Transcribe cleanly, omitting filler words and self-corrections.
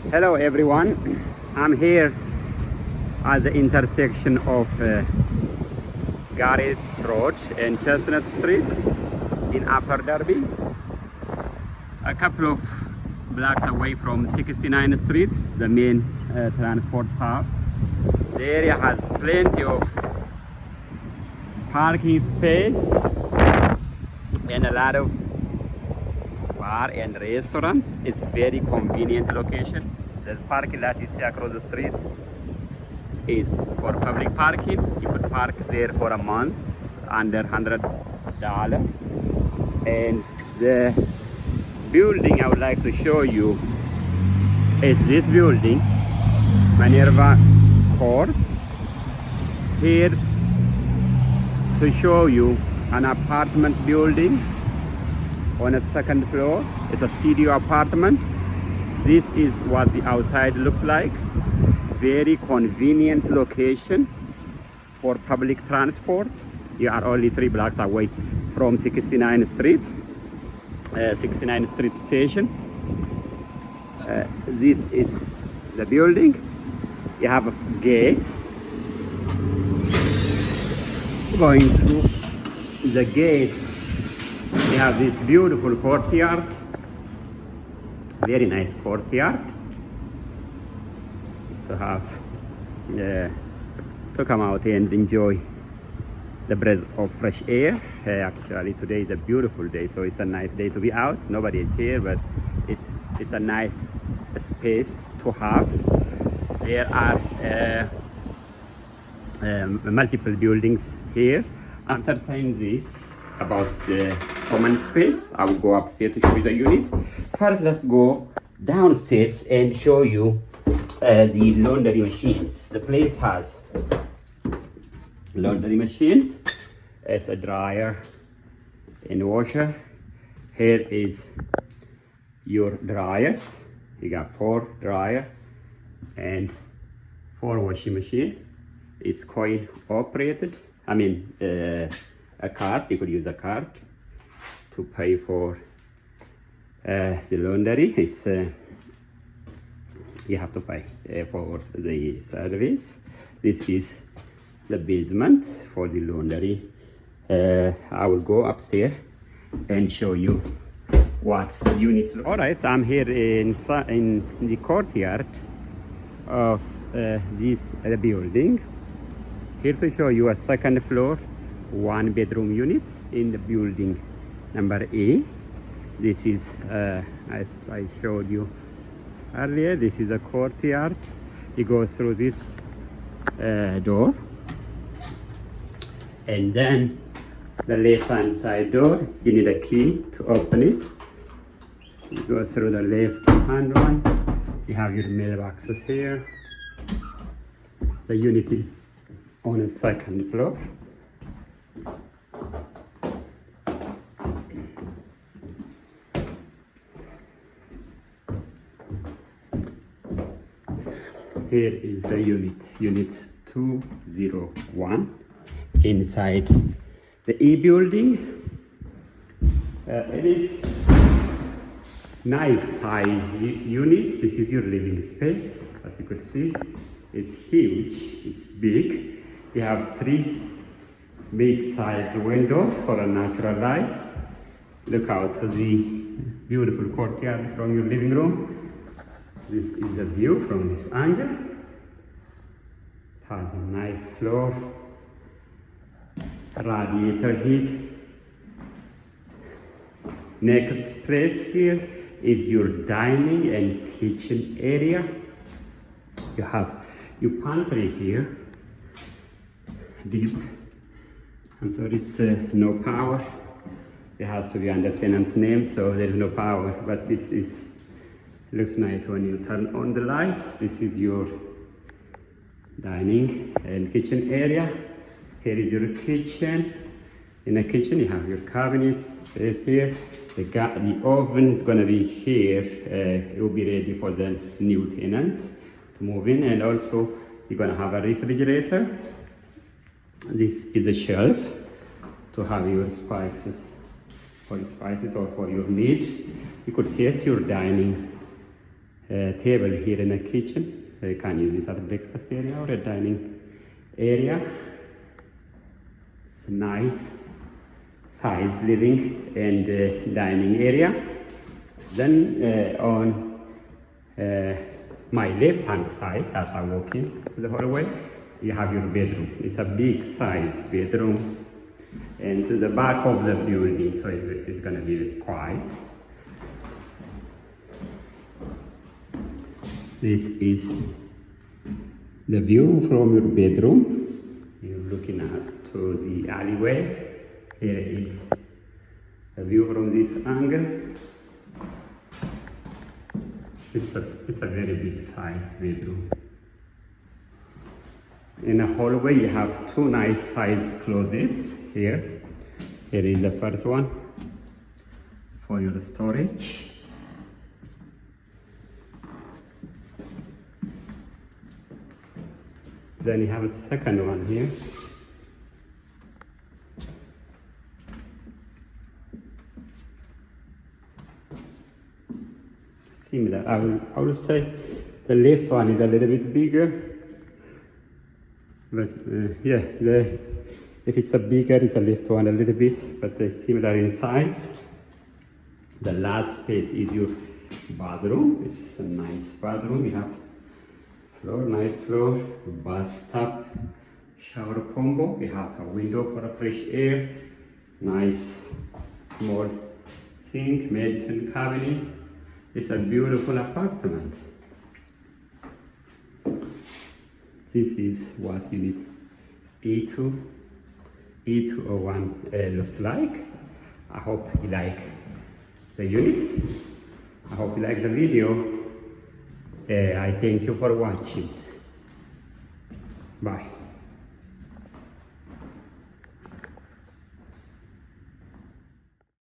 Hello everyone, I'm here at the intersection of Garrett Road and Chestnut Street in Upper Darby, a couple of blocks away from 69th Street, the main transport hub. The area has plenty of parking space and a lot of bar and restaurants. It's very convenient location. The parking lot you see across the street is for public parking. You could park there for a month under $100. And the building I would like to show you is this building, Minerva Court. Here to show you an apartment building on a second floor. It's a studio apartment. This is what the outside looks like. Very convenient location for public transport. You are only 3 blocks away from 69th Street, 69th Street station. This is the building. You have a gate. Going through the gate, we have this beautiful courtyard, very nice courtyard to have to come out and enjoy the breath of fresh air. Actually today is a beautiful day, so it's a nice day to be out. Nobody is here, but it's a nice space to have. There are multiple buildings here. After saying this about the common space, I will go upstairs to show you the unit. First, let's go downstairs and show you the laundry machines. The place has laundry machines. It's a dryer and washer. Here is your dryers. You got 4 dryer and 4 washing machine. It's coin operated. I mean, a card. You could use a card to pay for the laundry. It's you have to pay for the service. This is the basement for the laundry. I will go upstairs and show you what the unit looks. All right, I'm here in the courtyard of this building. Here to show you a second floor, 1 bedroom unit in the building number A. This is, as I showed you earlier, this is a courtyard. You go through this door, and then the left hand side door, you need a key to open it. You go through the left hand one, you have your mailboxes here. The unit is on a second floor. Here is the unit 201 inside the E building. It is nice size unit. This is your living space. As you could see, it's huge, it's big. You have 3 big side windows for a natural light. Look out to the beautiful courtyard from your living room. This is the view from this angle. It has a nice floor, radiator heat. Next place here is your dining and kitchen area. You have your pantry here. Deep. I'm sorry, it's no power. It has to be under tenant's name, so there is no power. But this is looks nice when you turn on the light. This is your dining and kitchen area. Here is your kitchen. In the kitchen, you have your cabinet space here. The oven is going to be here. It will be ready for the new tenant to move in, and also you're going to have a refrigerator. This is a shelf to have your spices, or for your meat. You could set your dining table here in the kitchen. You can use this as a breakfast area or a dining area. It's a nice size living and dining area. Then on my left hand side, as I walk in the hallway, you have your bedroom. It's a big size bedroom, and to the back of the building, so it's gonna be quiet. This is the view from your bedroom. You're looking out to the alleyway. Here is the view from this angle. It's a very big size bedroom. In the hallway, you have two nice size closets here. Here is the first one for your storage. Then you have a second one here. Similar. I would say the left one is a little bit bigger, but yeah, if it's a bigger, it's a left one a little bit, but they're similar in size. The last space is your bathroom. This is a nice bathroom. You have floor, nice floor, bathtub, shower combo. We have a window for a fresh air, nice small sink, medicine cabinet. It's a beautiful apartment. This is what unit E201 looks like. I hope you like the unit. I hope you like the video. I thank you for watching. Bye.